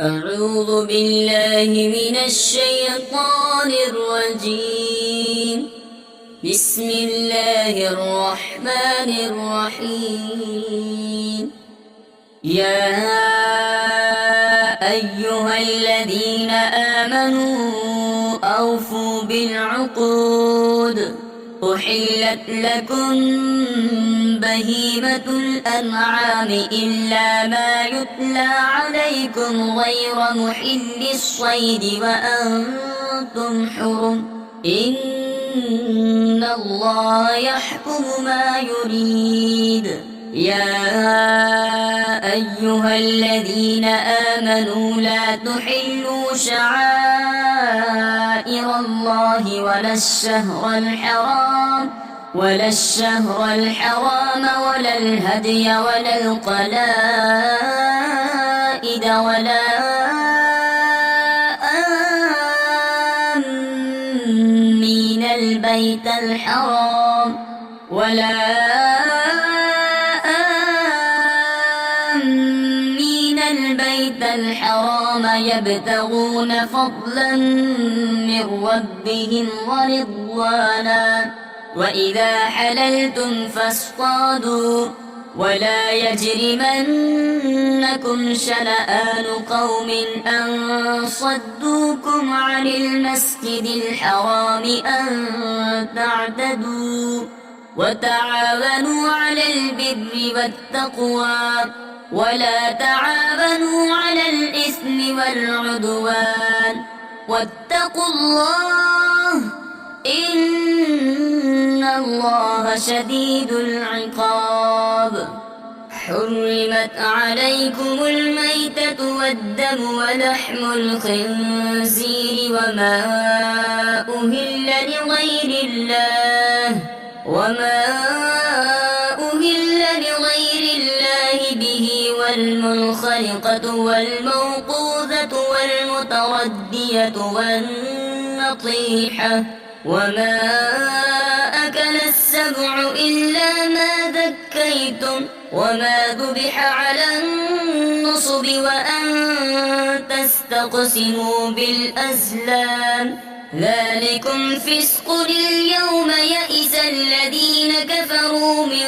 أعوذ بالله من الشيطان الرجيم. بسم الله الرحمن الرحيم. يا أيها الذين آمنوا أوفوا بالعقود. أحلت لكم بهيمة الأنعام إلا ما يتلى عليكم غير محل الصيد وأنتم حرم. إن الله يحكم ما يريد. يا أيها الذين آمنوا لا تحلوا شعائر الله ولا الشهر الحرام ولا الهدي ولا القلائد ولا آمين البيت الحرام يبتغون فضلا من ربهم ورضوانا. وإذا حللتم فاصطادوا ولا يجرمنكم شنآن قوم أن صدوكم عن المسجد الحرام أن تعتدوا. وتعاونوا على البر والتقوى ولا تعاونوا على الإثم والعدوان. واتقوا الله إن الله شديد العقاب. حرمت عليكم الميتة والدم ولحم الخنزير وما أهل لغير الله به والمنخلقة والموقوذة والمتردية والنطيحة وما أكل السبع إلا ما ذكيتم وما ذبح على النصب وأن تستقسموا بالأزلام. ذلكم فسق. اليوم يئس الذين كفروا من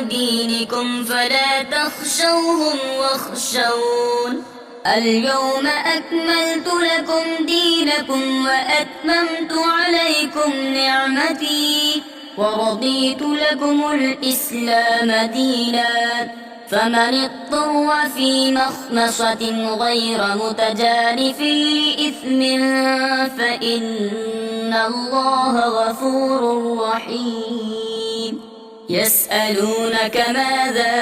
دينكم فلا تخشوهم واخشون. اليوم أكملت لكم دينكم وأتممت عليكم نعمتي ورضيت لكم الإسلام دينا. فمن اضطر في مخمصة غير متجانف لإثم فإن الله غفور رحيم. يسألونك ماذا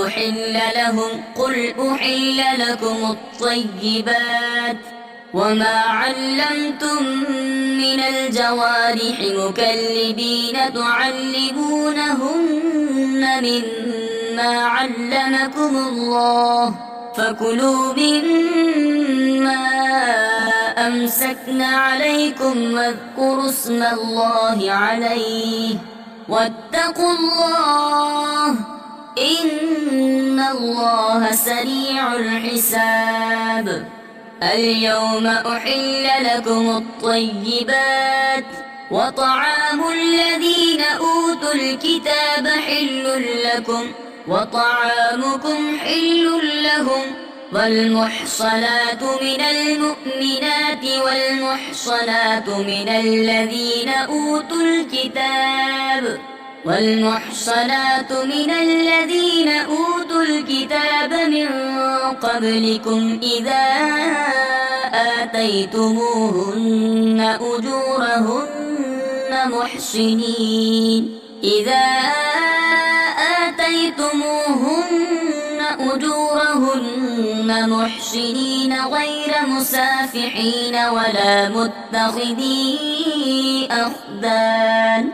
أحل لهم قل أحل لكم الطيبات وما علمتم من الجوارح مكلبين تعلمونهن مما علمكم الله فكلوا مما أمسكن عليكم واذكروا اسم الله عليه واتقوا الله إن الله سريع الحساب. اليوم أحل لكم الطيبات وطعام الذين أوتوا الكتاب حل لكم وطعامكم حل لهم. والمحصنات من المؤمنات والمحصنات من الذين أوتوا الكتاب من قبلكم إذا آتيتموهن أجورهن محصنين غير مسافحين ولا متخذي أخدان.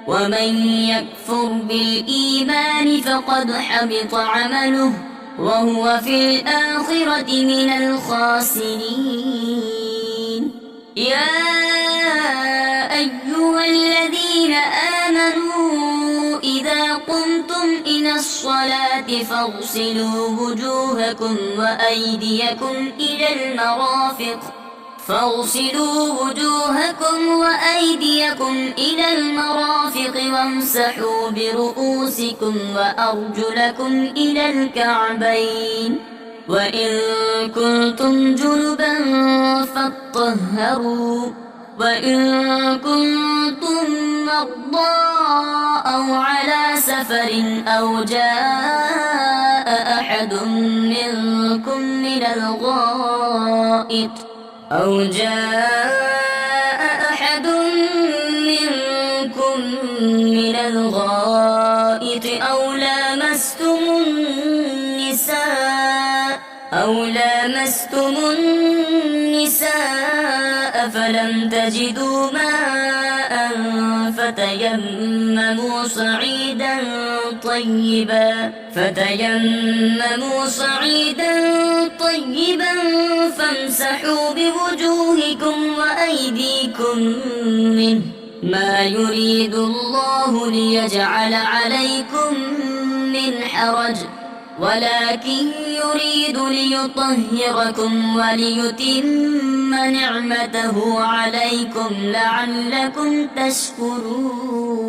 ومن يكفر بالإيمان فقد حبط عمله وهو في الآخرة من الخاسرين. يا أيها الذين آمنوا إذا قمتم إلى الصلاة فاغسلوا وجوهكم وأيديكم إلى المرافق وامسحوا برؤوسكم وأرجلكم إلى الكعبين وإن كنتم جنبا فاطهروا وإن كنتم مرضى أو على سفر أو جاء أحد منكم من الغائط أو لامستم النساء فلم تجدوا ماء فتيمموا صعيدا طيبا فامسحوا بوجوهكم وأيديكم منه ما يريد الله ليجعل عليكم من حرج ولكن يريد ليطهركم وليتم نعمته عليكم لعلكم تشكرون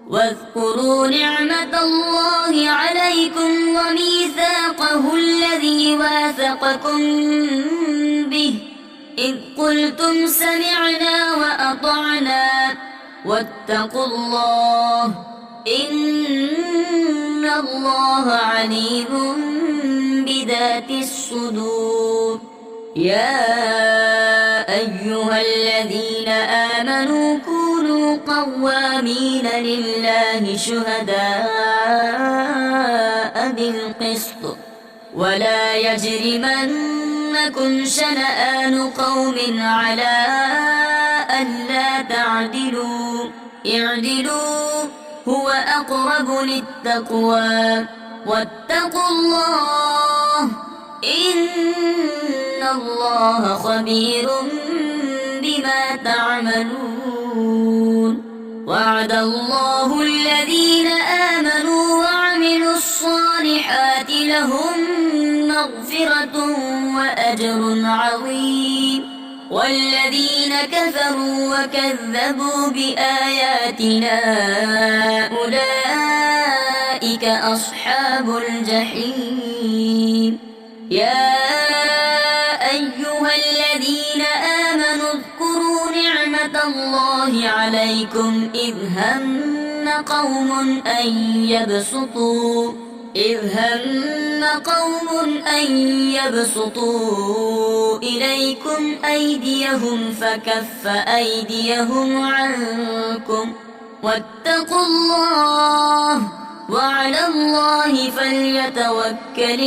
واذكروا نعمة الله عليكم وميثاقه الذي واثقكم به إذ قلتم سمعنا وأطعنا واتقوا الله إن الله عليم بذات الصدور يا أيها الذين آمنوا كونوا قوامين لله شهداء بالقسط ولا يجرمنكم شنآن قوم على ألا تعدلوا اعدلوا هو أقرب للتقوى واتقوا الله إن الله خبير بما تعملون وعد الله الذين آمنوا وعملوا الصالحات لهم مغفرة وأجر عظيم والذين كفروا وكذبوا بآياتنا أولئك أصحاب الجحيم يا أيها الذين آمنوا اذكروا نعمة الله عليكم إذ هم قوم أن يبسطوا إليكم أيديهم فكف أيديهم عنكم واتقوا الله وعلى الله فليتوكل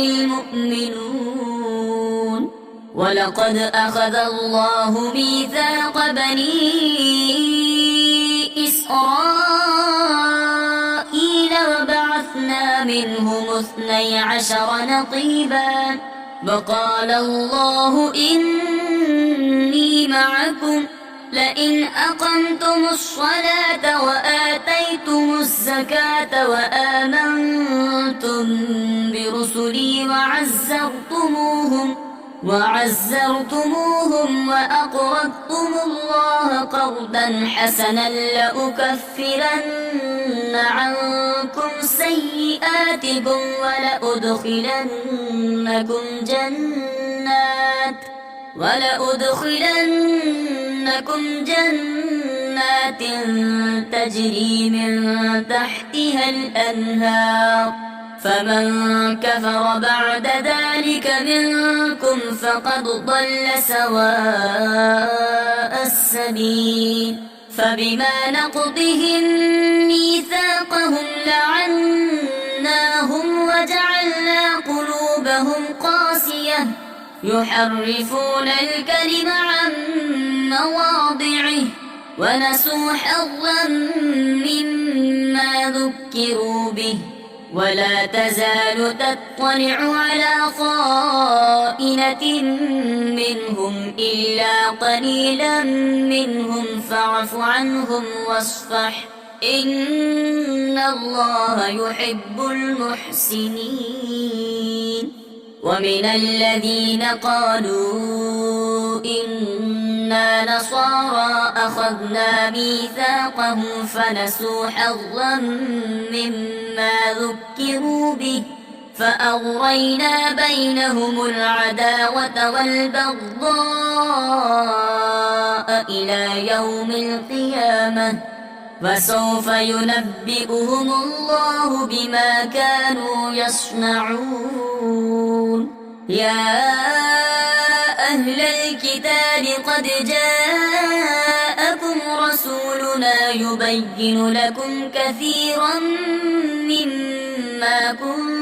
المؤمنون ولقد أخذ الله ميثاق بني إسرائيل وبعثنا منهم 12 نقيبا وقال الله إني معكم لئن أقمتم الصلاة وآتيتم الزكاة وآمنتم برسلي وعزرتموهم وأقرضتم الله قرضا حسنا لأكفرن عنكم سيئاتكم ولأدخلنكم جنات تجري من تحتها الأنهار فمن كفر بعد ذلك منكم فقد ضل سواء السبيل فبما نقضهم ميثاقهم لعناهم وجعلنا قلوبهم قاسية يحرفون الكلم عن مواضعه ونسوا حظا مما ذكروا به ولا تزال تطلع على خائنة منهم إلا قليلا منهم فاعف عنهم واصفح إن الله يحب المحسنين ومن الذين قالوا إنا نصارى أخذنا ميثاقهم فنسوا حظا مما ذكروا به فأغرينا بينهم العداوة والبغضاء إلى يوم القيامة فسوف ينبئهم الله بما كانوا يصنعون يا أهل الكتاب قد جاءكم رسولنا يبين لكم كثيرا مما كنتم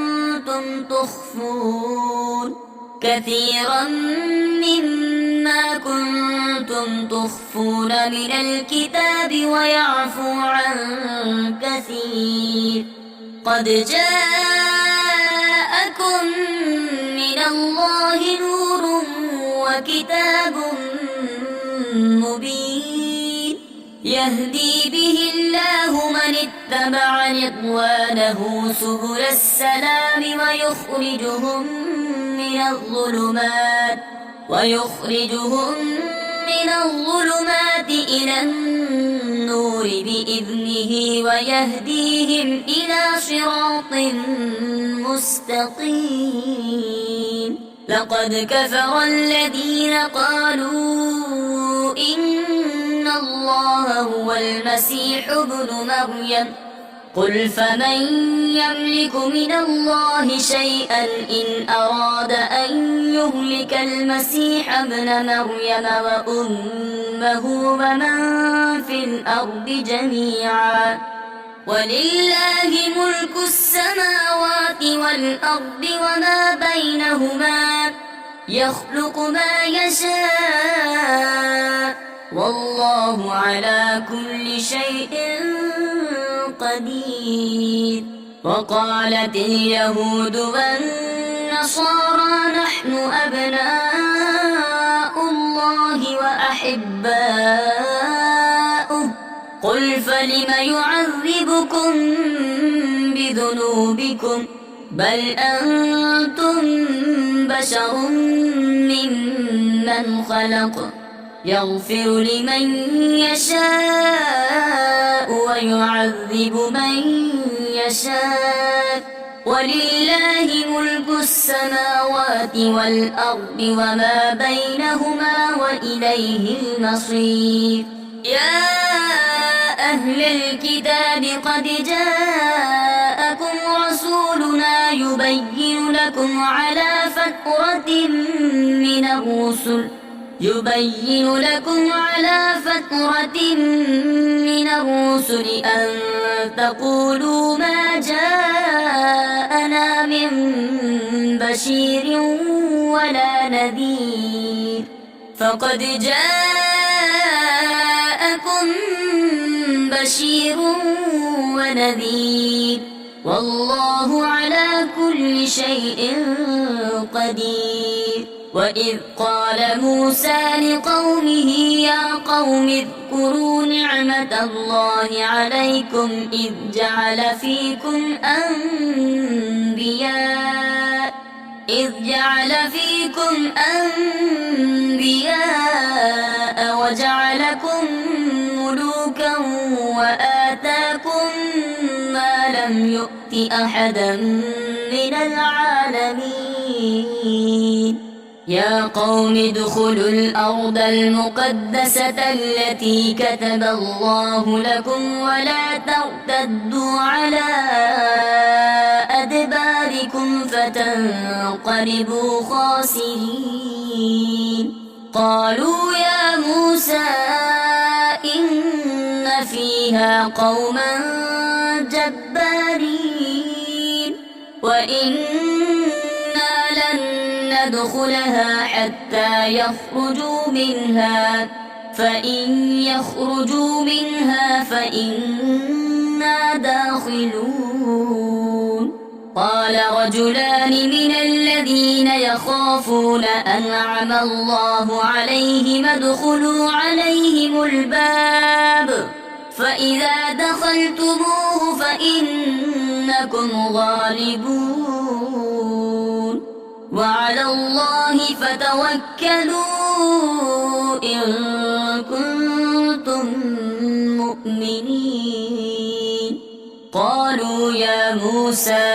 تخفون من الكتاب ويعفو عن كثير قد جاءكم من الله نور وكتاب مبين يهدي به الله من اتبع رضوانه سبل السلام ويخرجهم من الظلمات إلى النور بإذنه ويهديهم إلى صراط مستقيم لقد كفر الذين قالوا إن الله هو المسيح ابن مريم قل فمن يملك من الله شيئا إن أراد أن يهلك المسيح ابن مريم وأمه ومن في الأرض جميعا ولله ملك السماوات والأرض وما بينهما يخلق ما يشاء والله على كل شيء قدير وقالت اليهود والنصارى نحن أبناء الله وأحباؤه قل فلم يعذبكم بذنوبكم بل أنتم بشر ممن خلق يغفر لمن يشاء ويعذب من يشاء ولله ملك السماوات والأرض وما بينهما وإليه المصير يا أهل الكتاب قد جاءكم رسولنا يبين لكم على فترة من الرسل أن تقولوا ما جاءنا من بشير ولا نذير فقد جاءكم بشير ونذير والله على كل شيء قدير وإذ قال موسى لقومه يا قوم اذكروا نعمة الله عليكم إذ جعل فيكم أنبياء وجعلكم ملوكا وآتاكم ما لم يؤت أحدا من العالمين يا قوم ادخلوا الأرض المقدسة التي كتب الله لكم ولا ترتدوا على أدباركم فتنقلبوا خاسرين قالوا يا موسى إن فيها قوما جبارين وإنا لن ندخلها حتى يخرجوا منها فإن يخرجوا منها فإنا داخلون قال رجلان من الذين يخافون أنعم الله عليهم ادخلوا عليهم الباب فإذا دخلتموه فإنكم غالبون وعلى الله فتوكلوا إن كنتم مؤمنين قالوا يا موسى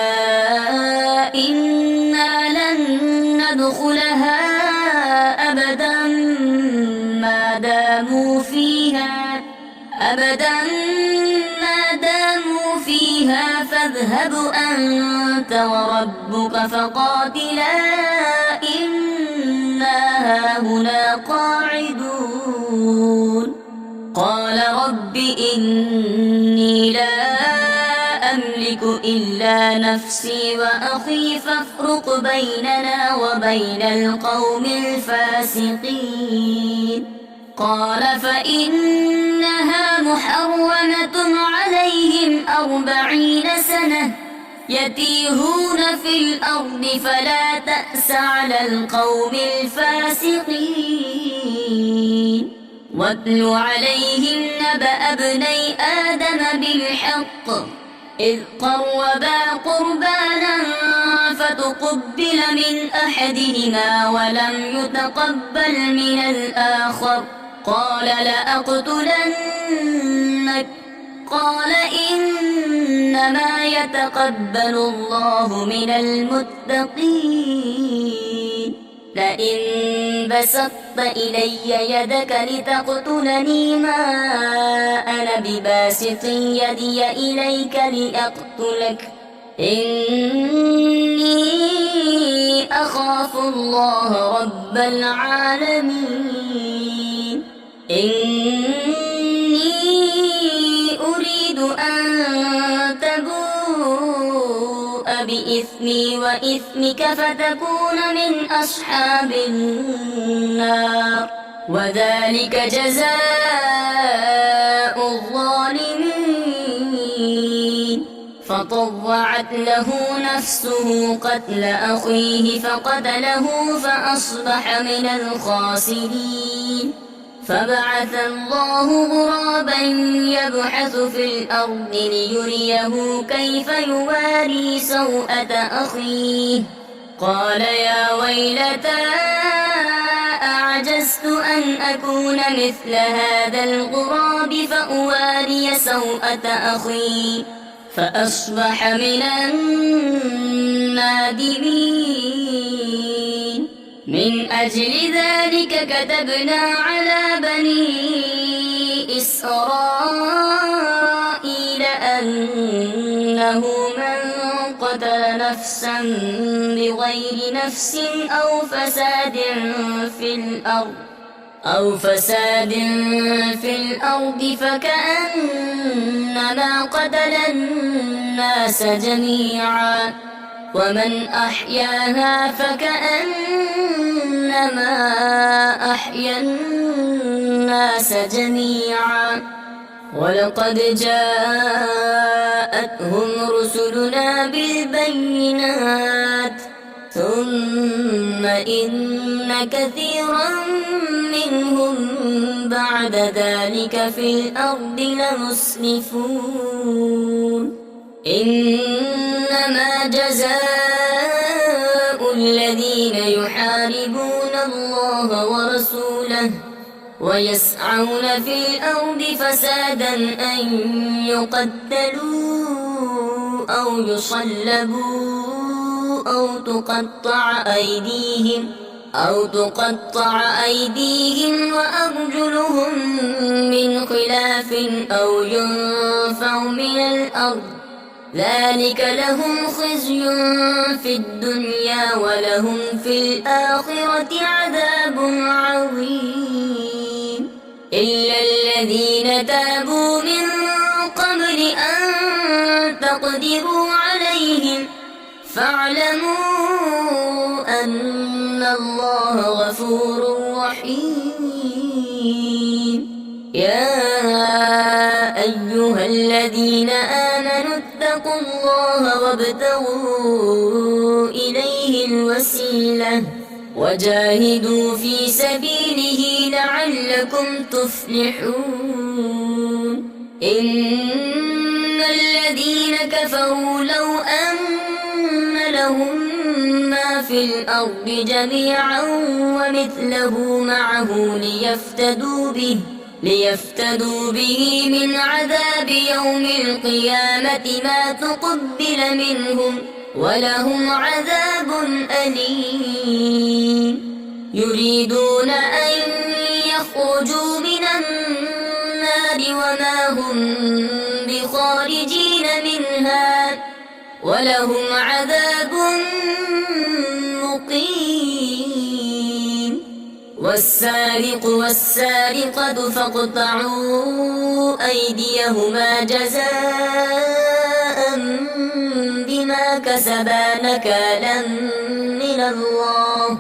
إنا لن ندخلها أبدا ما داموا فيها فاذهب أنت وربك فقاتلا إنا هاهنا قاعدون قال رب إني لا أملك إلا نفسي وأخي فافرق بيننا وبين القوم الفاسقين قال فإنها محرمة عليهم 40 سنة يتيهون في الأرض فلا تأس على القوم الفاسقين واتل عليهم نبأ ابني آدم بالحق إذ قربا قربانا فتقبل من أحدهما ولم يتقبل من الآخر قال لأقتلنك قال إنما يتقبل الله من المتقين لئن بسطت إلي يدك لتقتلني ما أنا بباسط يدي إليك لأقتلك إني أخاف الله رب العالمين إني أريد أن تبوء بإثمي وإثمك فتكون من أصحاب النار وذلك جزاء الظالمين فطوعت له نفسه قتل أخيه فقتله فأصبح من الخاسرين فبعث الله غرابا يبحث في الأرض ليريه كيف يواري سوءة أخيه قال يا ويلتى أعجزت أن أكون مثل هذا الغراب فأواري سوءة أخي فأصبح من النادمين من أجل ذلك كتبنا على بني إسرائيل أنه من قتل نفسا بغير نفس أو فساد في الأرض فكأنما قتل الناس جميعا ومن أحياها فكأنما أحيا الناس جميعا ولقد جاءتهم رسلنا بالبينات ثم إن كثيرا منهم بعد ذلك في الأرض لمسرفون إنما جزاء الذين يحاربون الله ورسوله ويسعون في الأرض فسادا أن يقتلوا أو يصلبوا أو تقطع أيديهم وأرجلهم من خلاف أو ينفوا من الأرض ذلك لهم خزي في الدنيا ولهم في الآخرة عذاب عظيم إلا الذين تابوا من قبل أن تقدروا عليهم فاعلموا أن الله غفور رحيم يا أيها الذين آمنوا اتقوا الله وابتغوا إليه الوسيلة وجاهدوا في سبيله لعلكم تفلحون إن الذين كفروا لو أن لهم ما في الأرض جميعا ومثله معه ليفتدوا به من عذاب يوم القيامة ما تقبل منهم ولهم عذاب أليم يريدون أن يخرجوا من النار وما هم بخارجين منها ولهم عذاب مقيم والسارق والسارقة فاقطعوا أيديهما جزاء بما كسبا نكالا من الله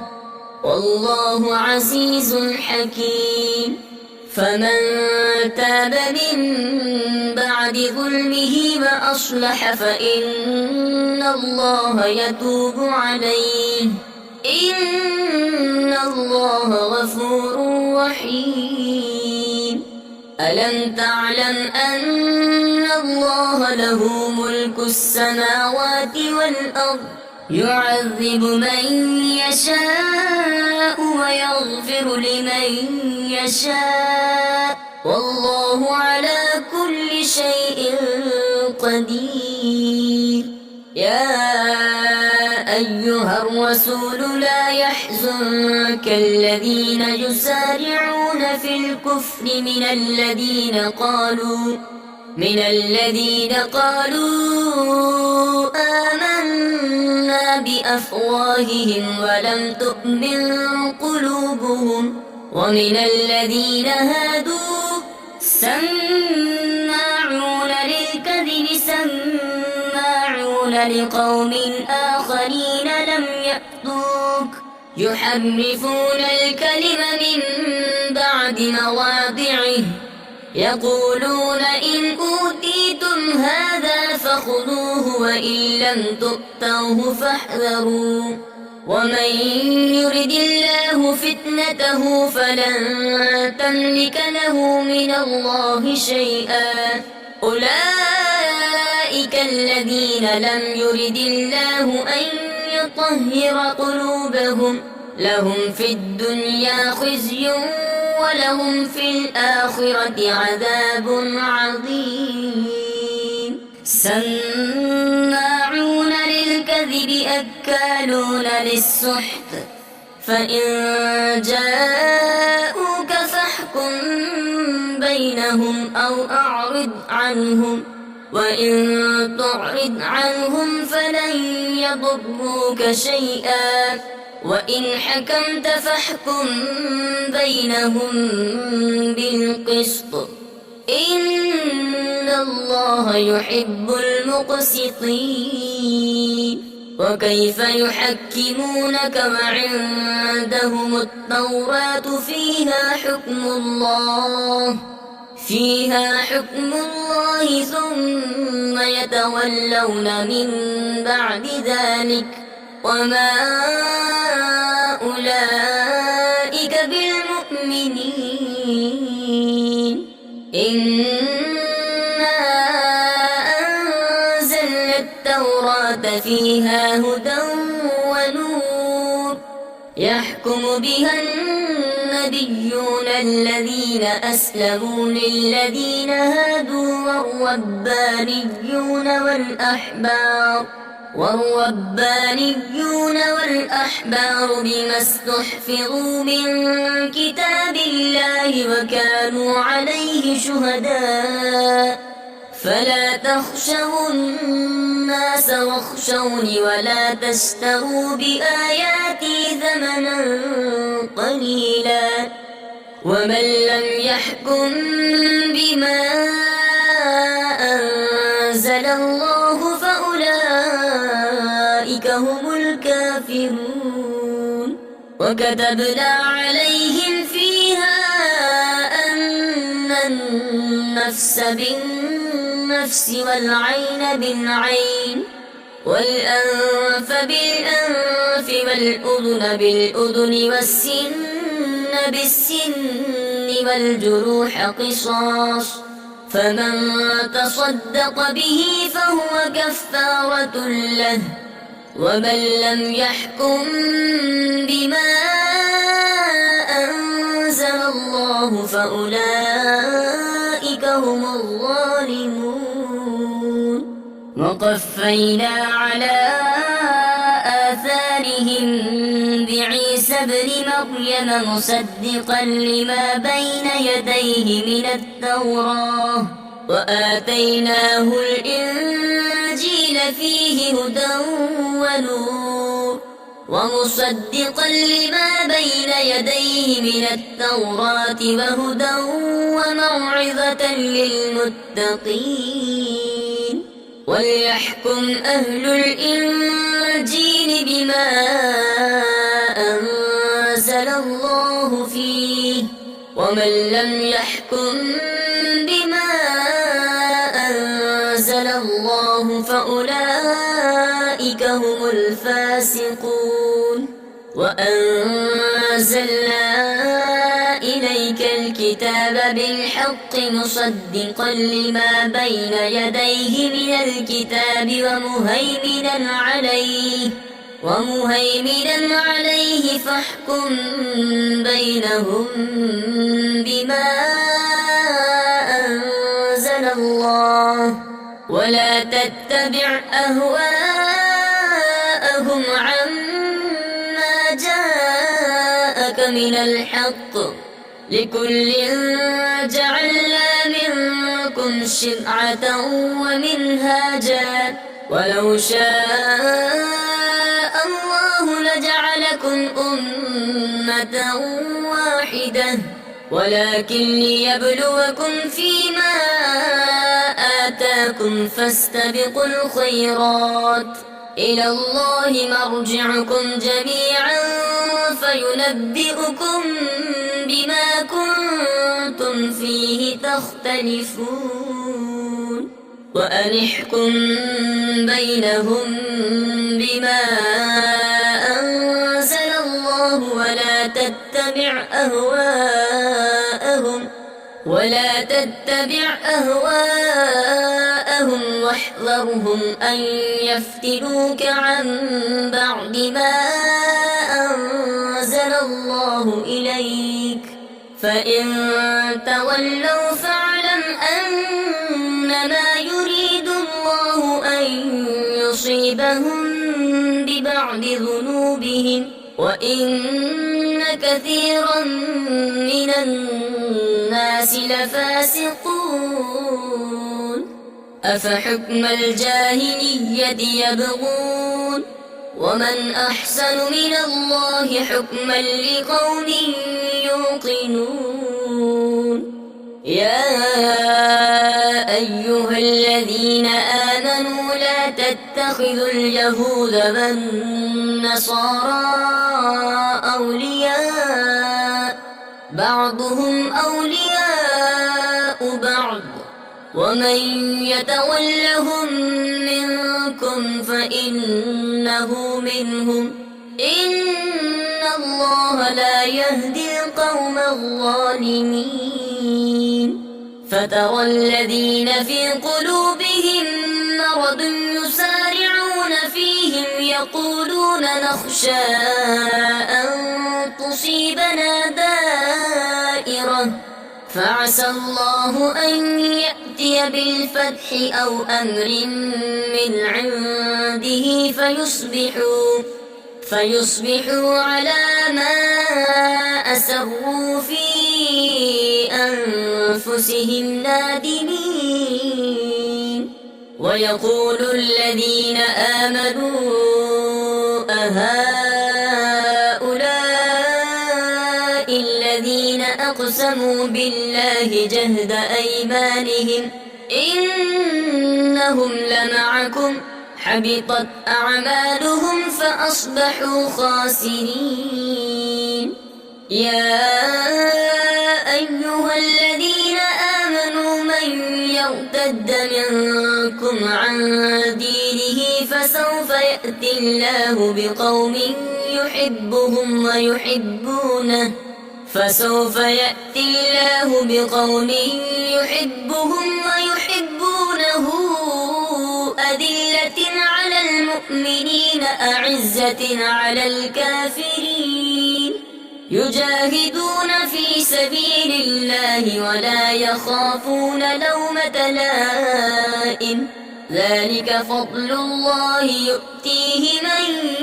والله عزيز حكيم فمن تاب من بعد ظلمه وأصلح فإن الله يتوب عليه إن الله غفور رحيم ألم تعلم أن الله له ملك السماوات والأرض يعذب من يشاء ويغفر لمن يشاء والله على كل شيء قدير يا أيها الرسول لا يحزنك الذين يسارعون في الكفر من الذين قالوا آمنا بأفواههم ولم تؤمن قلوبهم ومن الذين هادوا سماعون للكذب سماعون لقوم آخرين لم يأتوك يحرفون الكلم من بعد مواضعه يقولون إن أوتيتم هذا فخذوه وإن لم تؤتوه فاحذروا ومن يرد الله فتنته فلن تملك له من الله شيئا أولئك الذين لم يرد الله أن يطهر قلوبهم لهم في الدنيا خزي ولهم في الآخرة عذاب عظيم سماعون للكذب أكالون للسحت فإن جاءوك فاحكم بينهم أو أعرض عنهم وإن تعرض عنهم فلن يضروك شيئا وإن حكمت فاحكم بينهم بالقسط إن الله يحب المقسطين وكيف يحكمونك وعندهم التوراة فيها حكم الله ثم يتولون من بعد ذلك وما أولئك بالمؤمنين إنا أنزلنا التوراة فيها هدى ونور يحكم بها النبيون الذين أسلموا للذين هادوا والربانيون والأحبار بما استحفظوا من كتاب الله وكانوا عليه شهداء فلا تخشوا الناس واخشوني ولا تشتروا بآياتي ثمنا قليلا ومن لم يحكم بما أنزل الله فأولئك هم الكافرون وكتبنا عليهم فيها أن النفس بالنفس والعين بالعين والأنف بالأنف والأذن بالأذن والسن بالسن والجروح قصاص فمن تصدق به فهو كفارة له، ومن لم يحكم بما أنزل الله فأولئك هم الظالمون. وقفينا على آثارهم بعيسى ابن مريم مصدقا لما بين يديه من التوراة، وآتيناه الإنجيل فيه هدى ونور، ومصدقا لما بين يديه من التوراة وهدى وموعظة للمتقين. وليحكم أهل الإنجيل بما أنزل الله فيه، ومن لم يحكم بما أنزل الله فأولئك هم الفاسقون. وأنزلنا إليك الكتاب بالحق مصدقا لما بين يديه من الكتاب ومهيمنا عليه فاحكم بينهم بما أنزل الله، ولا تتبع أهواءهم عما جاءك من الحق، لكل جعلنا منكم شرعة ومنهاجا، ولو شاء الله لجعلكم أمة واحدة، ولكن ليبلوكم فيما آتاكم فاستبقوا الخيرات، إلى الله مرجعكم جميعا فينبئكم بما كنتم فيه تختلفون. وأن احكم بينهم بما أنزل الله ولا تتبع أهواءهم واحذرهم أن يفتنوك عن بعد ما أنزل الله إليك، فإن تولوا فاعلم أنما يريد الله أن يصيبهم ببعض ذنوبهم، وإن كثيرا من الناس لفاسقون. أفحكم الجاهلية يبغون، ومن أحسن من الله حكما لقوم يوقنون. يا أيها الذين آمنوا لا تتخذوا اليهود والنصارى أولياء، بعضهم أولياء بعض، ومن يتولهم منكم فإنه منهم، إن الله لا يهدي القوم الظالمين. فترى الذين في قلوبهم مرض يسارعون فيهم يقولون نخشى أن تصيبنا دائرة، فعسى الله أن يأتي بالفتح أو أمر من عنده فيصبحوا على ما أسروا في أنفسهم نادمين. ويقول الذين آمنوا أهؤلاء الذين أقسموا بالله جهد أيمانهم إنهم لمعكم حبطت أعمالهم فأصبحوا خاسرين. يا أيها الذين آمنوا من يرتد منكم عن دينه فسوف يأتي الله بقوم يحبهم المؤمنين أعزة على الكافرين يجاهدون في سبيل الله ولا يخافون لومة لائم ذلك فضل الله يؤتيه من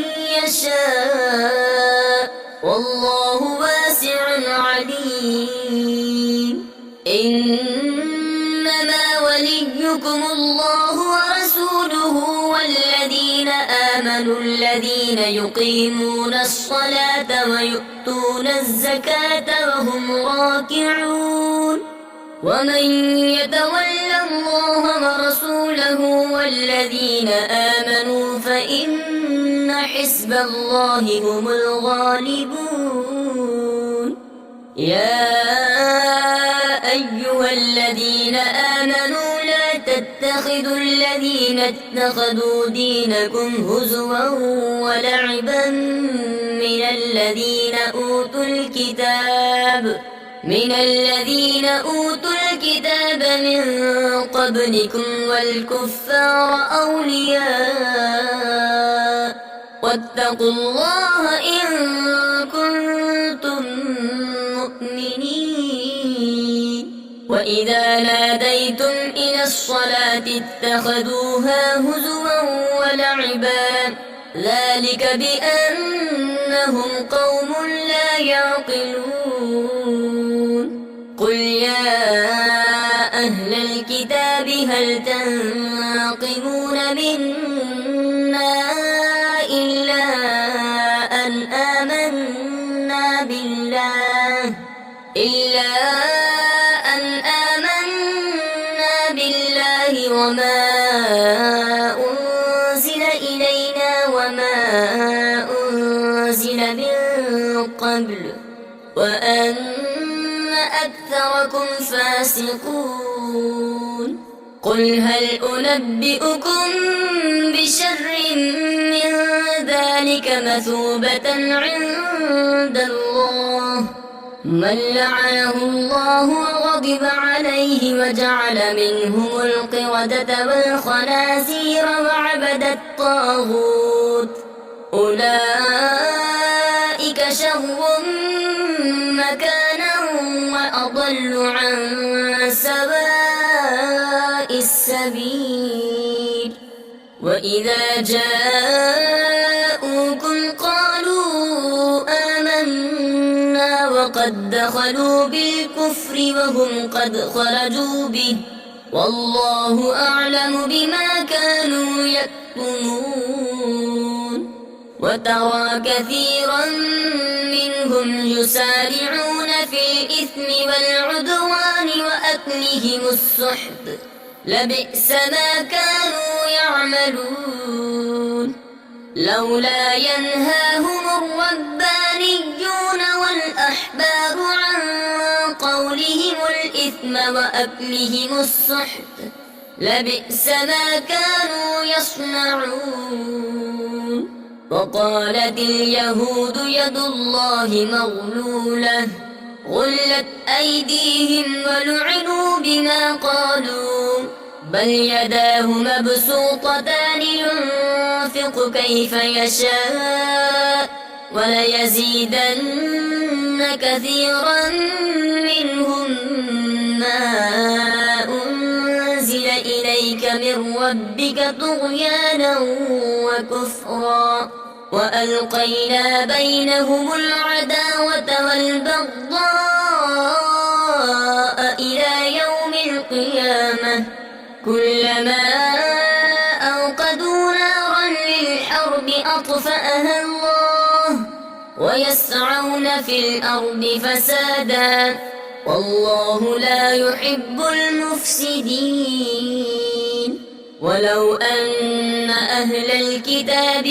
يشاء والله واسع عليم إنما وليكم الله ورسوله والذين آمنوا الذين يقيمون الصلاة ويؤتون الزكاة وهم راكعون ومن يتول الله ورسوله والذين آمنوا فإن حزب الله هم الغالبون يا أيها الذين آمنوا لا تتخذوا الذين اتخذوا دينكم هزوا ولعبا من الذين أوتوا الكتاب من قبلكم والكفار أولياء واتقوا الله إن كنتم مؤمنين وإذا ناديتم إلى الصلاة اتخذوها هزوا ولعبا ذلك بأنهم قوم لا يعقلون قل يا أهل الكتاب هل تنقمون منا إلا أن آمنا بالله وما أنزل إلينا وما أنزل من قبل وأن أكثركم فاسقون قل هل أنبئكم بشر من ذلك مثوبة عند الله من لعنه الله وغضب عليه وجعل منهم القردة والخنازير وعبد الطاغوت أولئك شر مكانا وأضل عن سواء السبيل وإذا جاءوكم قالوا آمنا وقد دخلوا بالكفر وهم قد خرجوا به والله أعلم بما كانوا يكتمون وترى كثيرا منهم يسارعون في الإثم والعدوان وأكلهم السحت لبئس ما كانوا يعملون لولا ينهاهم الربانيون والأحبار عن قولهم الإثم وأكلهم السحت لبئس ما كانوا يصنعون وقالت اليهود يد الله مغلولة غلت أيديهم ولعنوا بما قالوا بل يداه مبسوطتان ينفق كيف يشاء وليزيدن كثيرا منهم ما أنزل إليك من ربك طغيانا وكفرا وألقينا بينهم العداوة والبغضاء إلى يوم القيامة كلما أوقدوا نارا للحرب أطفأها الله ويسعون في الأرض فسادا والله لا يحب المفسدين ولو أن أهل الكتاب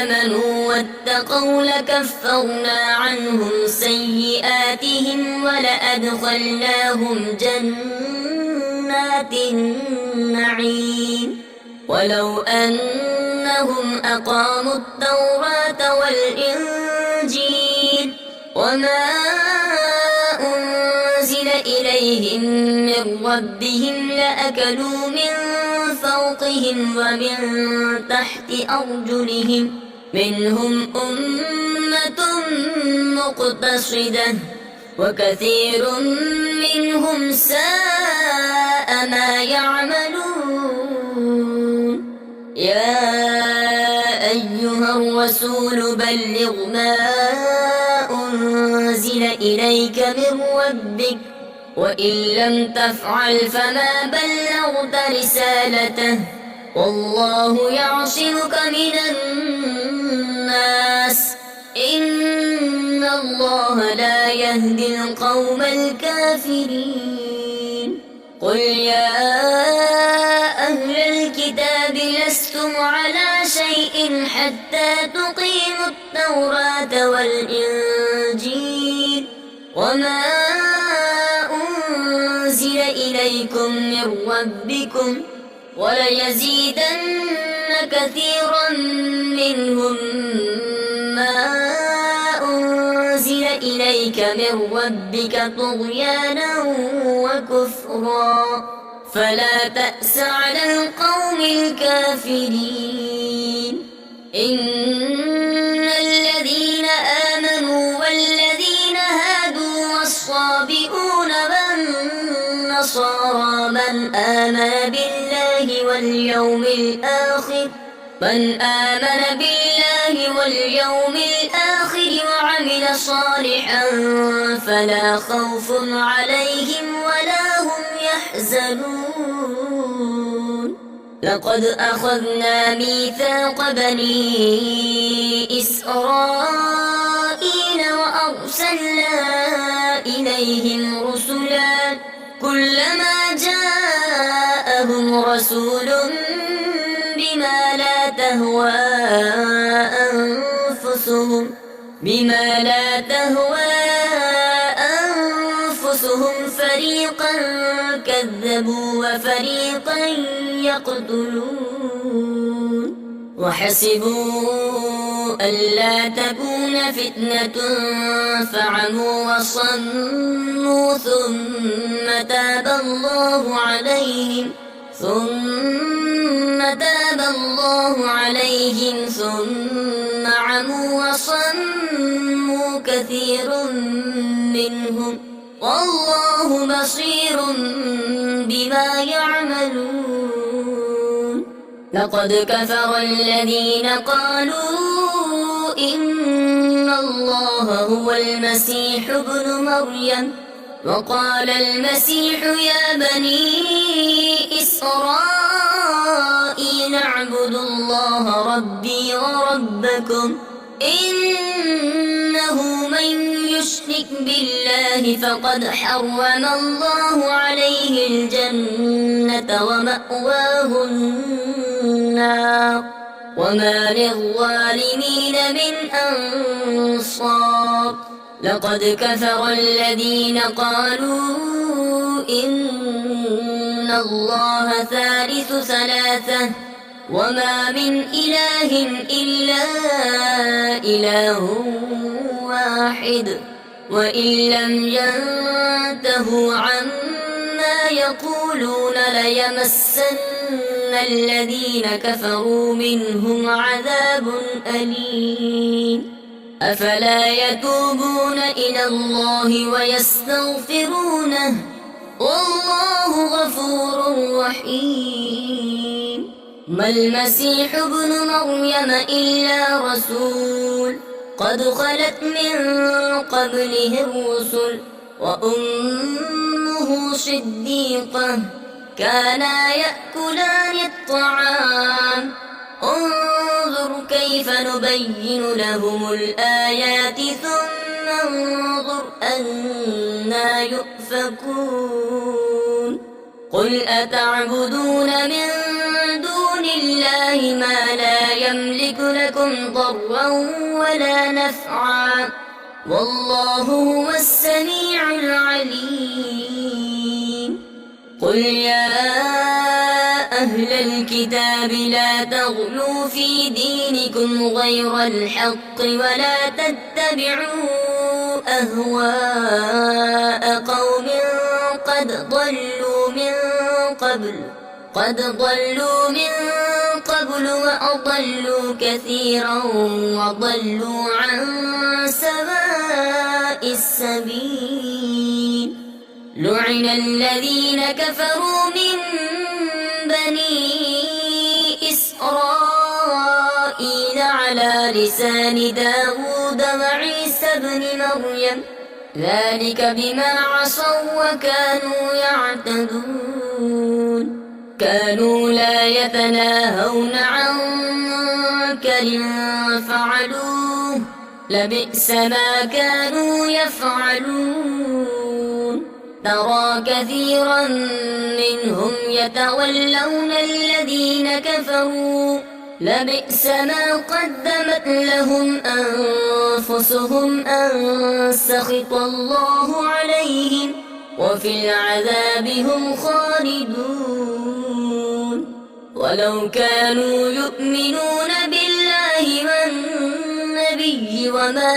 آمنوا واتقوا لكفرنا عنهم سيئاتهم ولأدخلناهم جنات النعيم ولو أنهم أقاموا التوراة والإنجيل وما أنزل إليهم من ربهم لأكلوا من فوقهم ومن تحت أرجلهم منهم أمة مقتصدة وكثير منهم ساء ما يعملون يا أيها الرسول بلغ ما أنزل إليك من ربك وإن لم تفعل فما بلغت رسالته والله يعصمك من الناس إن الله لا يهدي القوم الكافرين قل يا أهل الكتاب لستم على شيء حتى تقيموا التوراة والإنجيل وما أنزل إليكم من ربكم وليزيدن كثيرا منهم ما أنزل إليك من ربك طغيانا وكفرا فلا تأس على القوم الكافرين إن الذين آمنوا والذين هادوا والصابئون والنصارى من آمن بالله واليوم الآخر وعمل صالحا فلا خوف عليهم ولا هم يحزنون لقد أخذنا ميثاق بني إسرائيل وأرسلنا إليهم رسلا كلما جاءهم رسول بما لا تهوى أنفسهم فريقا كذبوا وفريقا يقتلون وحسبوا ألا تكون فتنة فعموا وصموا ثم تاب الله عليهم ثم عموا وصموا كثير منهم والله بصير بما يعملون لقد كفر الذين قالوا إن الله هو المسيح ابن مريم وقال المسيح يا بني إسرائيل اعبدوا الله ربي وربكم إنه من يشرك بالله فقد حرم الله عليه الجنة ومأواه النار وما للظالمين من أنصار لقد كفر الذين قالوا إن الله ثالث ثلاثة وما من إله إلا إله واحد وإن لم ينتهوا عما يقولون ليمسن الذين كفروا منهم عذاب أليم أفلا يتوبون إلى الله ويستغفرونه والله غفور رحيم ما المسيح ابن مريم إلا رسول قد خلت من قبله الرسل وأمه صديقة كانا يأكلان الطعام انظر كيف نبين لهم الآيات ثم انظر أنا يؤفكون قل أتعبدون من دون الله ما لا يملك لكم ضرا ولا نفعا والله هو السميع العليم قل يا أهل الكتاب لا تغلوا في دينكم غير الحق ولا تتبعوا أهواء قوم قد ضلوا من قبل قد ضلوا من قبل وأضلوا كثيرا وضلوا عن سواء السبيل لعن الذين كفروا من بني إسرائيل على لسان داود وعيسى بن مريم ذلك بما عصوا وكانوا يعتدون كانوا لا يتناهون عن منكر فعلوه لبئس ما كانوا يفعلون ترى كثيرا منهم يتولون الذين كفروا لبئس ما قدمت لهم أنفسهم أن سخط الله عليهم وفي العذاب هم خالدون ولو كانوا يؤمنون بالله والنبي وما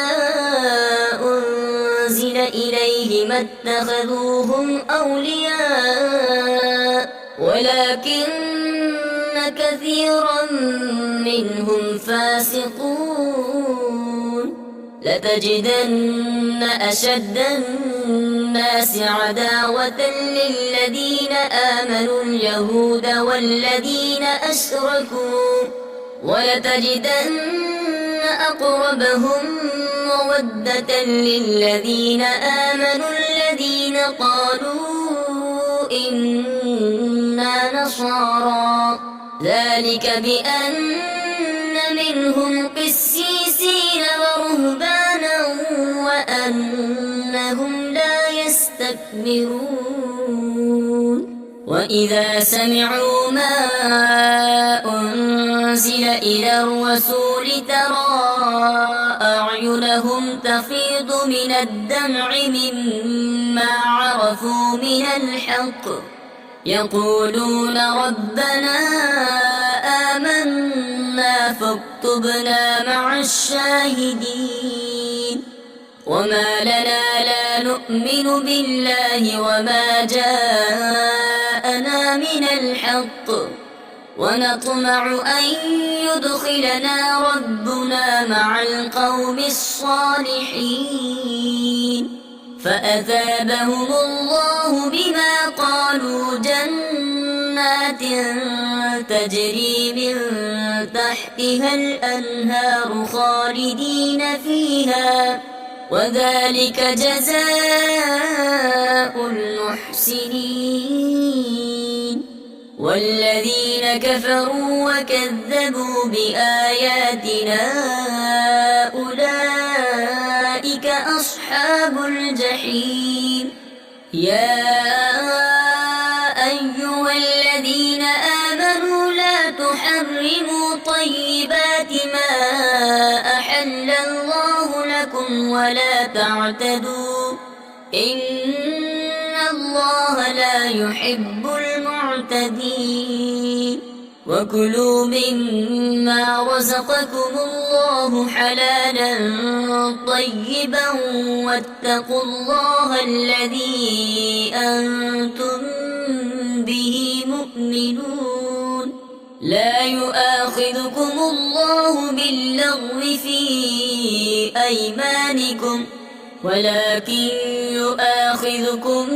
أنزل إليه ما اتخذوهم أولياء ولكن كثيرا منهم فاسقون لتجدن أشد الناس عداوة للذين آمنوا اليهود والذين أشركوا ولتجدن أقربهم مودة للذين آمنوا الذين قالوا إنا نصارى ذلك بأن منهم قسيسين ورهبانا وأنهم لا يستكبرون وإذا سمعوا ما أنزل إلى الرسول ترى أعينهم تفيض من الدمع مما عرفوا من الحق يقولون ربنا آمنا فاكتبنا مع الشاهدين وما لنا لا نؤمن بالله وما جاءنا من الحق ونطمع أن يدخلنا ربنا مع القوم الصالحين فأثابهم الله بما قالوا جنات تجري من تحتها الأنهار خالدين فيها وذلك جزاء المحسنين والذين كفروا وكذبوا بآياتنا أولئك أصحاب الجحيم يا أيها الذين آمنوا لا تحرموا طيبات ما أحل الله لكم ولا تعتدوا إن الله لا يحب المعتدين وكلوا مما رزقكم الله حلالا طيبا واتقوا الله الذي أنتم به مؤمنون لا يؤاخذكم الله باللغو في أيمانكم ولكن يؤاخذكم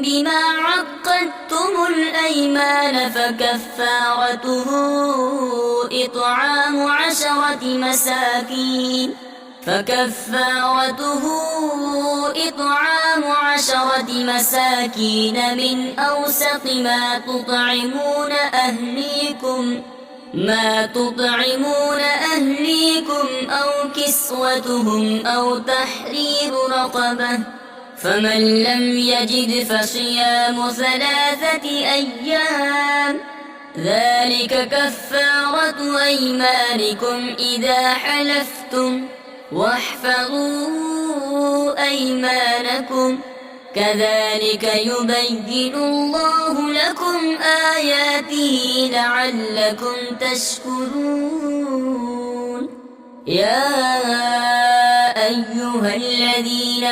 بما عقدتم الأيمان فكفارته إطعام عشرة مساكين من أوسط ما تطعمون أهليكم أو كسوتهم أو تحرير رقبة فمن لم يجد فصيام 3 أيام ذلك كفارة أيمانكم إذا حلفتم واحفظوا أيمانكم كذلك يبين الله لكم آياته لعلكم تشكرون يا أيها الذين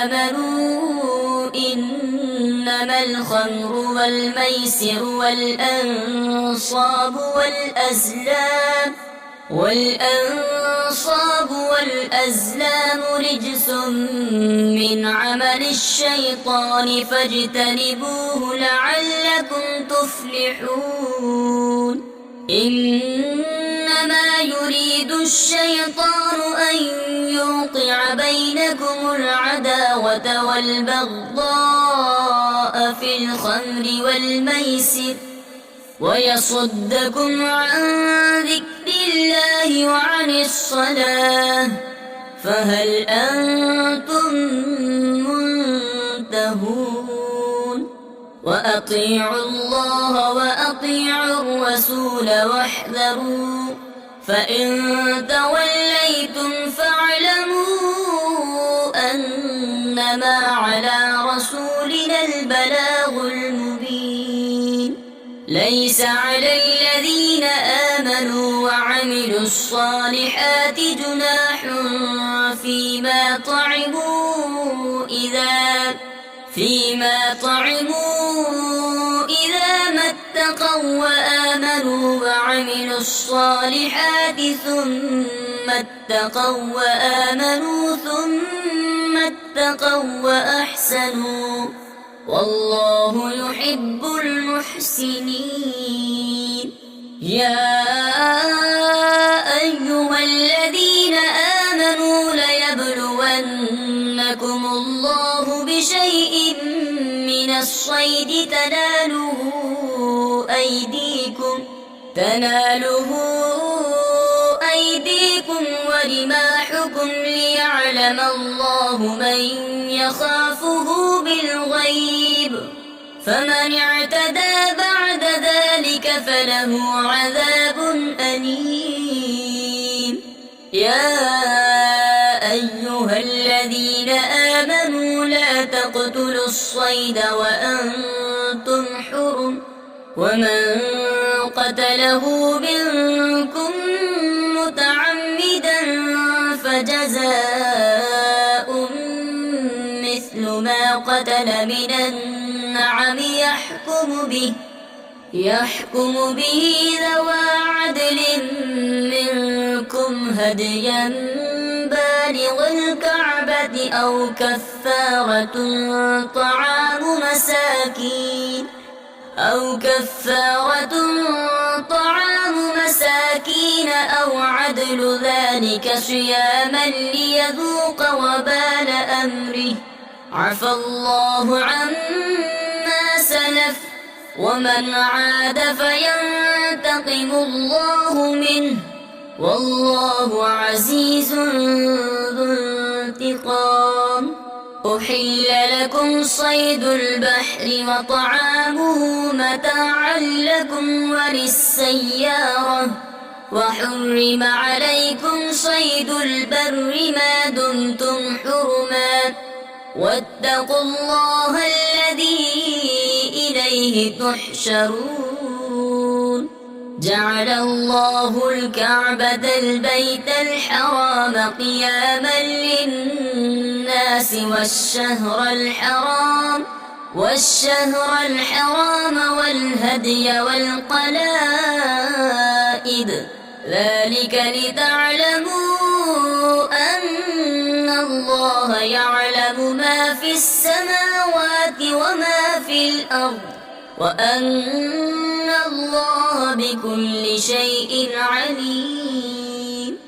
آمنوا إنما الخمر والميسر والأنصاب والأزلام رجس من عمل الشيطان فاجتنبوه لعلكم تفلحون إنما يريد الشيطان أن يوقع بينكم العداوة والبغضاء في الخمر والميسر ويصدكم عن ذكر الله وعن الصلاة فهل أنتم منتهون وأطيعوا الله وأطيعوا الرسول واحذروا فإن توليتم فاعلموا أنما على رسولنا البلاغ المبين ليس على الذين آمنوا وعملوا الصالحات جناح فيما طعموا إذا ما اتقوا وآمنوا وعملوا الصالحات ثم اتقوا وأحسنوا والله يحب المحسنين يا أيها الذين آمنوا ليبلونكم الله بشيء من الصيد تناله أيديكم ورماحكم ليعلم الله من يخافه بالغيب فمن اعتدى بعد ذلك فله عذاب أليم يا أيها الذين آمنوا لا تقتلوا الصيد وأنتم حرم ومن قتله منكم متعمدا فجزاء مثل ما قتل من النعم يحكم به ذوى عدل منكم هديا بالغ الكعبة أو كفارة طعام مساكين أو عدل ذلك صياما ليذوق وبال أمره عفى الله عما سلف ومن عاد فينتقم الله منه والله عزيز ذو انتقام أحل لكم صيد البحر وطعامه متاعا لكم وللسيارة وحرم عليكم صيد البر ما دمتم حرما واتقوا الله الذي إليه تحشرون جعل الله الكعبة البيت الحرام قياما للناس والشهر الحرام والهدي والقلائد ذلك لتعلموا أن الله يعلم ما في السماوات وما في الأرض وأن الله بكل شيء عليم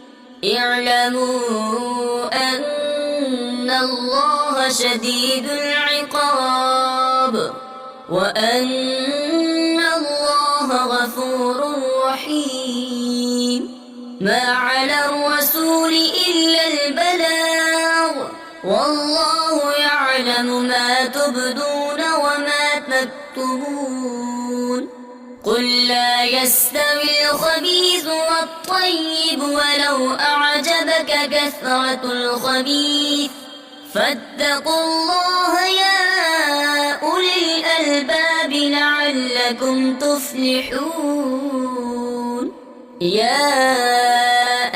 اعلموا أن الله شديد العقاب وأن الله غفور رحيم ما على الرسول إلا البلاغ والله يعلم ما تبدون وما تكتمون قل لا يستوي الخبيث والطيب ولو أعجبك كثرة الخبيث فاتقوا الله يا أولي الألباب لعلكم تفلحون يا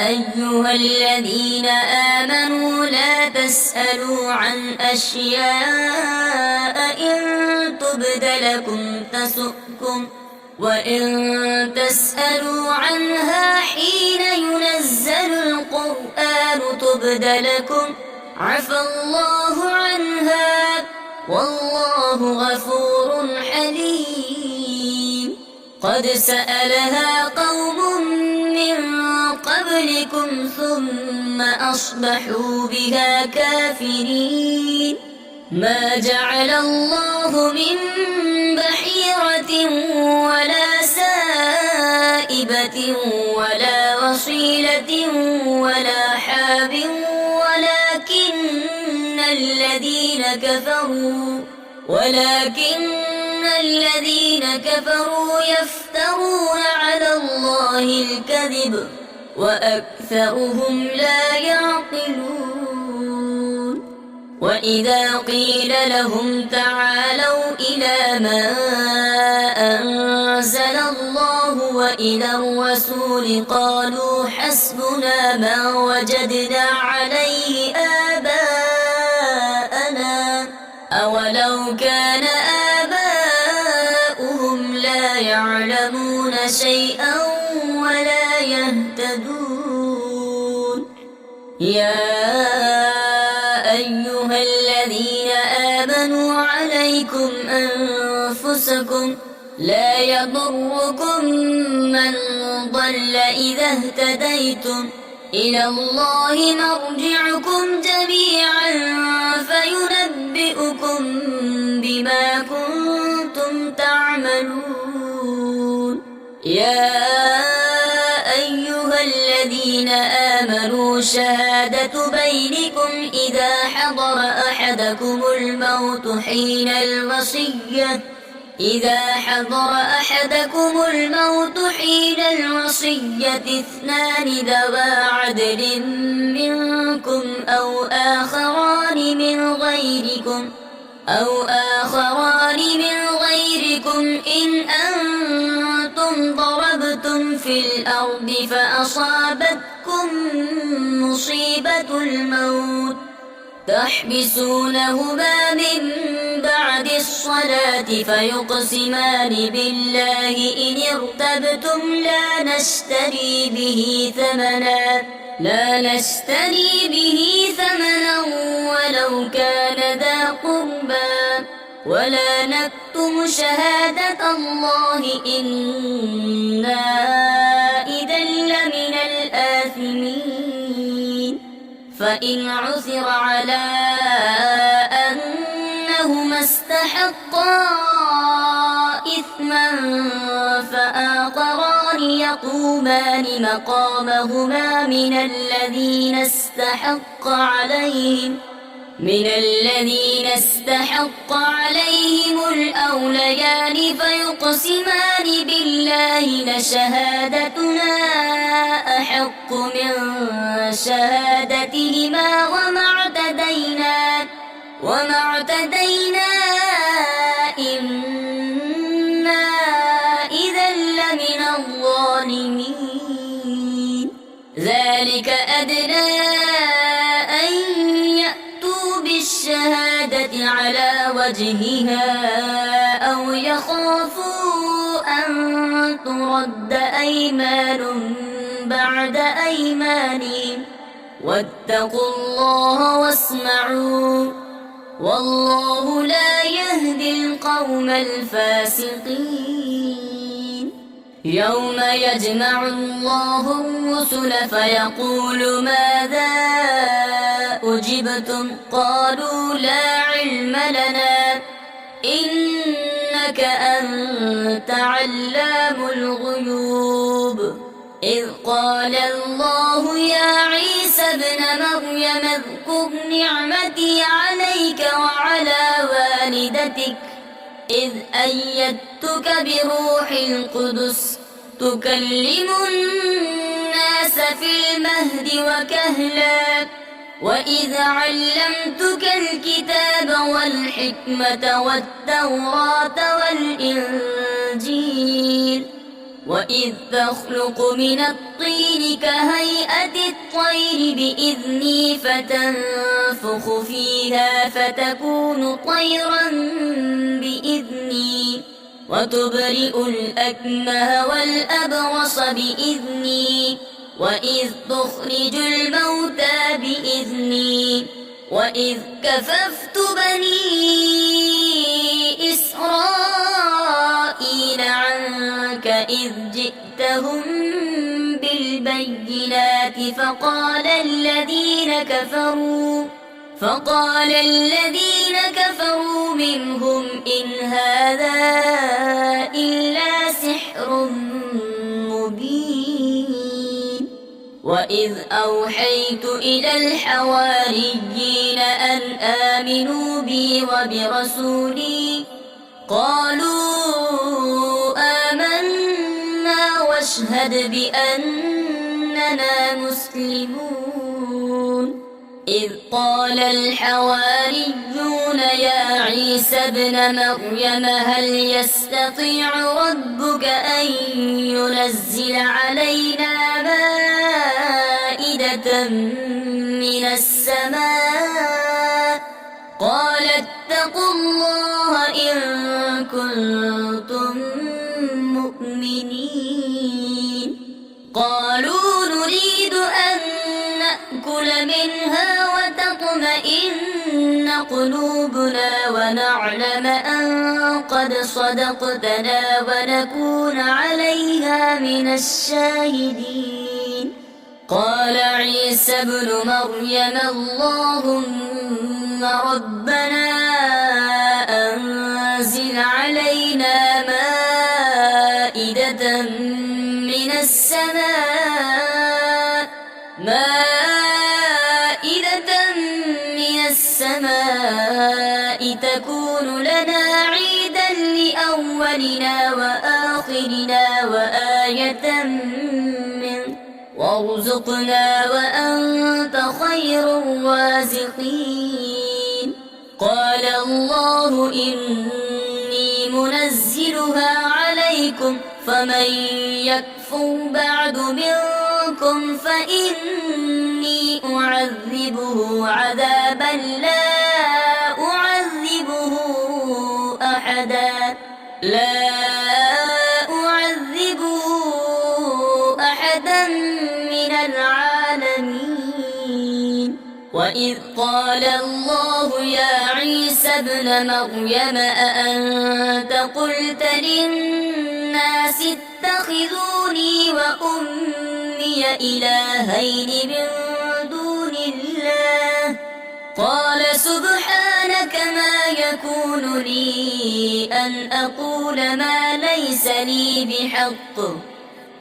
أيها الذين آمنوا لا تسألوا عن أشياء إن تبد لكم تسؤكم وإن تسألوا عنها حين ينزل القرآن تبد لكم عفى الله عنها والله غفور حليم. قد سألها قوم من قبلكم ثم أصبحوا بها كافرين. ما جعل الله من بحيرة ولا سائبة ولا وصيلة ولا حاب ولكن الذين كفروا يفترون على الله الكذب وأكثرهم لا يعقلون. وإذا قيل لهم تعالوا إلى ما أنزل الله وإلى الرسول قالوا حسبنا ما وجدنا عليه آباءنا أولو كان آباؤهم لا يعلمون شيئا ولا يهتدون. يا أيها الذين آمنوا عليكم أنفسكم لا يضركم من ضل إذا اهتديتم إلى الله مرجعكم جميعا فينبئكم بما كنتم تعملون. يا أيها الذين آمنوا شهادة بينكم إذا حضر أحدكم الموت حين الوصية اثنان ذوى عدل منكم أو آخران من غيركم إن أنتم ضربتم في الأرض فأصابتكم مصيبة الموت تحبسونهما من بعد الصلاة فيقسمان بالله إن ارتبتم لا نشتري به ثمنا ولو كان ذا قربى ولا نكتم شهادة الله إنا إذا لمن الآثمين. فإن عثر على أنهما استحقا إثما فآخران يقومان مقامهما من الذين استحق عليهم الأوليان فيقسمان بالله لشهادتنا أحق من شهادتهما وما اعتدينا إنا إذا لمن الظالمين. ذلك أدنى أن يأتوا بالشهادة على وجهها أو يخافوا أن ترد أيمان بعد أيمانهم واتقوا الله واسمعوا والله لا يهدي القوم الفاسقين. يوم يجمع الله الرسل فيقول ماذا أجبتم قالوا لا علم لنا إنك أنت علام الغيوب. إذ قال الله يا عيسى ابن مريم اذكر نعمتي عليك وعلى والدتك إذ أيدتك بروح القدس تكلم الناس في المهد وكهلا وإذ علمتك الكتاب والحكمة والتوراة والإنجيل وإذ تخلق من الطين كهيئة الطير بإذني فتنفخ فيها فتكون طيرا بإذني وتبرئ الأكمه والأبرص بإذني وإذ تخرج الموتى بإذني وإذ كففت بني إسرائيل عنك إذ جئتهم بالبينات فقال الذين كفروا منهم إن هذا إلا سحر مبين وإذ أوحيت إلى الحواريين أن آمنوا بي وبرسولي قالوا آمنا واشهد بأننا مسلمون إذ قال الحواريون يا عيسى ابن مريم هل يستطيع ربك أن ينزل علينا مائدة من السماء قال اتقوا الله إن كنتم مؤمنين قالوا نريد أن نأكل منها وتطمئن قلوبنا ونعلم أن قد صدقتنا ونكون عليها من الشاهدين قال عيسى ابن مريم اللهم ربنا أنزل علينا مائدة من السماء تكون لنا عيدا لأولنا وآخرنا وآية منك وارزقنا وأنت خير الرازقين قال الله إني منزلها عليكم فمن يكفر بعد منكم فإني أعذبه عذابا لا أعذبه أحدا من العالمين وإذ قال الله يا عيسى ابن مريم أأنت قلت للناس اتخذوني وأمي إلهين من دون الله قال سبحانك ما يكون لي أن أقول ما ليس لي بحق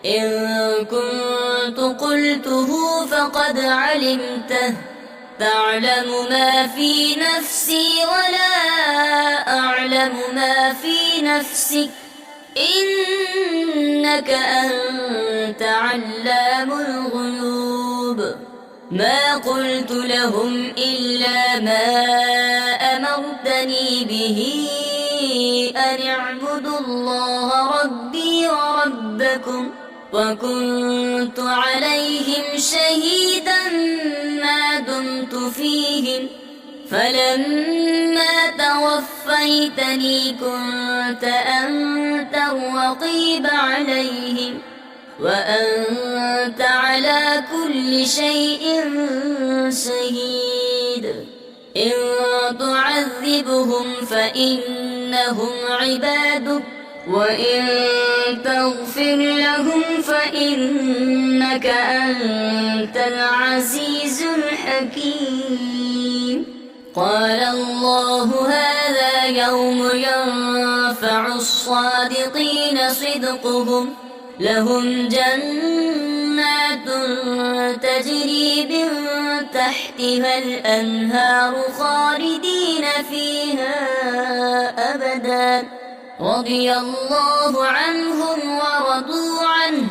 إن كنت قلته فقد علمته تعلم ما في نفسي ولا أعلم ما في نفسك إنك أنت علام الغيوب ما قلت لهم إلا ما أمرتني به أن اعبدوا الله ربي وربكم وكنت عليهم شهيدا ما دمت فيهم فلما توفيتني كنت أنت الرقيب عليهم وأنت على كل شيء شهيد إن تعذبهم فإنهم عبادك وإن تغفر لهم فإنك أنت العزيز الحكيم قال الله هذا يوم ينفع الصادقين صدقهم لهم جنات تجري من تحتها الأنهار خالدين فيها أبدا رضي الله عنهم ورضوا عنه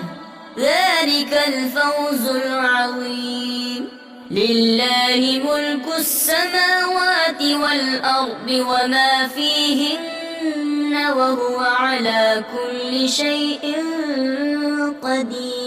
ذلك الفوز العظيم لله ملك السماوات والأرض وما فيهن وهو على كل شيء قدير.